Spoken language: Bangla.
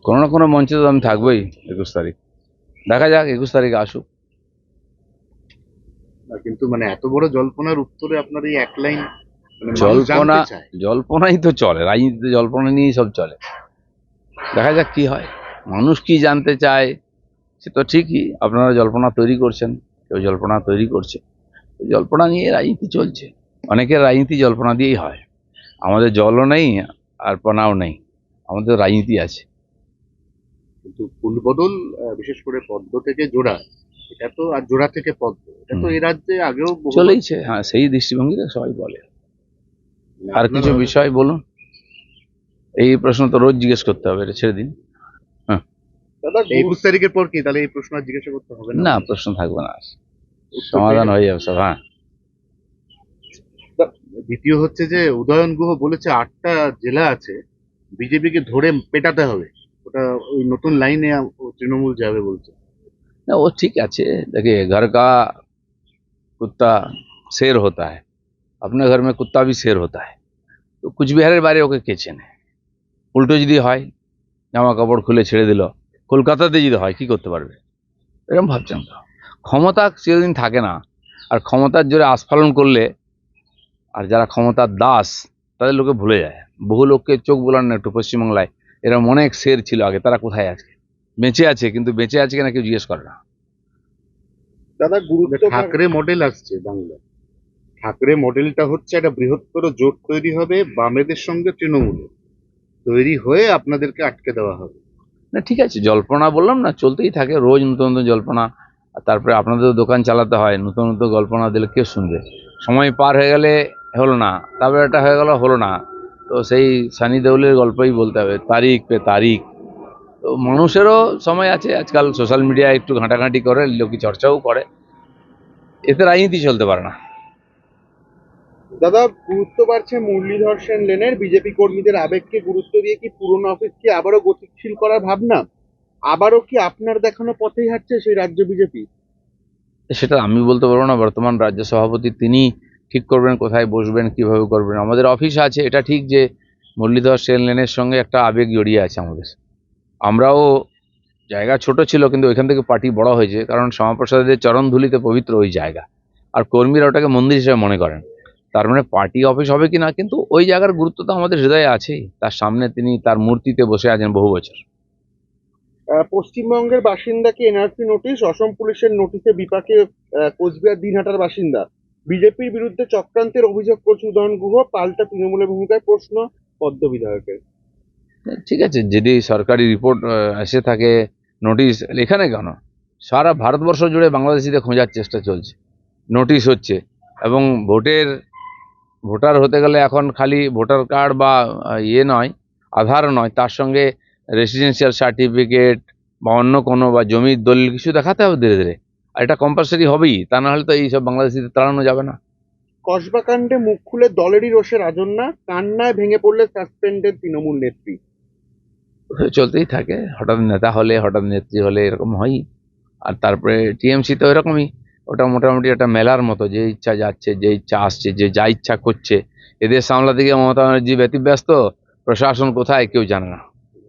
কোনো না কোনো মঞ্চে তো আমি থাকবোই 21 তারিখ। দেখা যাক 21 তারিখে আসুক। কিন্তু মানে এত বড় জল্পনার উত্তরে আপনার এই এক লাইন, মানে মানুষ জল্পনা জানতে চায়। জল্পনাই তো চলে, রাজনীতিতে জল্পনা নিয়েই সব চলে। দেখা যাক কি হয়, মানুষ কি জানতে চায়। সে তো ঠিকই, আপনারা জল্পনা তৈরি করছেন, কেউ জল্পনা তৈরি করছে, জল্পনা নিয়ে রাজনীতি চলছে। অনেকের রাজনীতি জল্পনা দিয়েই হয়। আমাদের জলও নেই আর পনাও নেই, আমাদের রাজনীতি আছে। কিন্তু ফুলবদল, বিশেষ করে পদ্ম থেকে জোড়া, এটা তো, আর জোড়া থেকে পদ্ম, এটা তো এই রাজ্যে আগেও চলেইছে, হ্যাঁ, সেই দৃষ্টিভঙ্গিতে সবাই বলে। মানে আর কিছু বিষয় বলুন, এই প্রশ্ন তো রোজ জিজ্ঞেস করতে হবে, এটা ছেড়ে দিন। হ্যাঁ, দাদা 21 তারিখের পর কি তাহলে এই প্রশ্ন আর জিজ্ঞাসা করতে হবে না? না, প্রশ্ন থাকবে না, সমাধান হয়ে যাবে সব। হ্যাঁ, দ্বিতীয় হচ্ছে যে উদয়ন গুহ বলেছে 8টা জেলা আছে, বিজেপিকে ধরে পেটাতে হবে, ওটা ওই নতুন লাইনে তৃণমূল যাবে বলছে। না, वो ठीक আছে। देखिए, घर का कुत्ता शेर होता है, अपने घर में कुत्ता भी शेर होता है। তো কুচবিহারের বাইরে ওকে কে চেনে? উল্টো যদি হয়, জামা কাপড় খুলে ছেড়ে দিল, কলকাতাতে যদি হয়, কি করতে পারবে? এরকম ভাবছেন তো? ক্ষমতা চিরদিন থাকে না, আর ক্ষমতার জোরে আস্ফালন করলে, আর যারা ক্ষমতার দাস, তাদের লোকে ভুলে যায়। বহু লোককে চোখ বোলান না একটু পশ্চিমবাংলায়, এরকম অনেক শের ছিল আগে, তারা কোথায় আছে? বেঁচে আছে, কিন্তু বেঁচে আছে কিনা কেউ জিজ্ঞেস করে না। দাদা ঠাকরে মডেল আসছে বাংলায়, ঠাকরে মডেলটা হচ্ছে একটা বৃহত্তর জোট তৈরি হবে বামেদের সঙ্গে তৃণমূলের, তৈরি হয়ে আপনাদেরকে আটকে দেওয়া হবে। না, ঠিক আছে, জল্পনা বললাম না, চলতেই থাকে রোজ নতুন নতুন জল্পনা। আর তারপরে আপনাদের দোকান চালাতে হয়, নতুন নতুন জল্পনা দিলে কে শুনবে? সময় পার হয়ে গেলে হলো না, তারপরে একটা হয়ে গেল, হলো না, তো সেই সানি দেওলের গল্পই বলতে হবে, তারিখ পে তারিখ। তো মানুষেরও সময় আছে, আজকাল সোশ্যাল মিডিয়ায় একটু ঘাঁটাঘাঁটি করে, লোকে চর্চাও করে, এতে রাজনীতি চলতে পারে না। দাদা, গুরুত্ব বাড়ছে মুরলীধর সেন লেনের, বিজেপি কর্মীদের আবেগকে গুরুত্ব দিয়ে কি পুরনো অফিসকে আবারও গতিশীল করার ভাবনা? আবারও কি আপনার দেখানো পথেই হাঁটছে সেই রাজ্য বিজেপি? সেটা আমি বলতে পারবো না, বর্তমান রাজ্য সভাপতি তিনি ঠিক করবেন কোথায় বসবেন, কিভাবে করবেন। আমাদের অফিস আছে, এটা ঠিক যে মুরলীধর সেন লেনের সঙ্গে একটা আবেগ জড়িয়ে আছে আমাদের। আমরাও, জায়গা ছোট ছিল কিন্তু ওইখান থেকে পার্টি বড় হয়েছে, কারণ শ্যামাপ্রসাদের চরণধুলিতে পবিত্র ওই জায়গা, আর কর্মীরা ওটাকে মন্দির হিসেবে মনে করেন। তার মানে পার্টি অফিস হবে কিনা, কিন্তু ওই জায়গার গুরুত্ব তো আমাদের হৃদয়ে আছেই। তার সামনে তিনি তার মূর্তিতে বসে আছেন বহু বছর। পশ্চিমবঙ্গের বাসিন্দাকে এনআরসি নোটিশ, অসম পুলিশের নোটিশে বিপাকে কোচবিহার দিনহাটার বাসিন্দা। বিজেপির বিরুদ্ধে চক্রান্তের অভিযোগ করছে উদয়ন গুহ, পাল্টা তৃণমূলের ভূমিকায় প্রশ্ন পদ্ম বিধায়কের। ঠিক আছে, যদি সরকারি রিপোর্ট এসে থাকে, নোটিশ এখানে কেন, সারা ভারতবর্ষ জুড়ে বাংলাদেশিদের খোঁজার চেষ্টা চলছে, নোটিশ হচ্ছে। এবং ভোটার হতে গেলে এখন খালি ভোটার কার্ড বা ইয়ে নয়, আধার নয়, তার সঙ্গে রেসিডেন্সিয়াল সার্টিফিকেট বা অন্য কোনো বা জমির দলিল কিছু দেখাতে হবে ধীরে ধীরে। আর এটা কম্পালসারি হবেই, তা না হলে তো এইসব বাংলাদেশিদের তাড়ানো যাবে না। কসবা কাণ্ডে মুখ খুলে দলেরই রোষে রাজন্যা, কান্নায় ভেঙে পড়লে সাসপেন্ডেড তৃণমূল নেত্রী। চলতেই থাকে, হঠাৎ নেতা হলে, হঠাৎ নেত্রী হলে, এরকম হয়ই। আর তারপরে টিএমসি তো এরকমই, ওটা মোটামুটি একটা মেলার মতো, যে ইচ্ছা যাচ্ছে, যে ইচ্ছা আসছে, যে যা ইচ্ছা করছে। এদের সামলাতে গিয়ে মমতা ব্যানার্জি ব্যতিব্যস্ত, প্রশাসন কোথায় কেউ জানে না।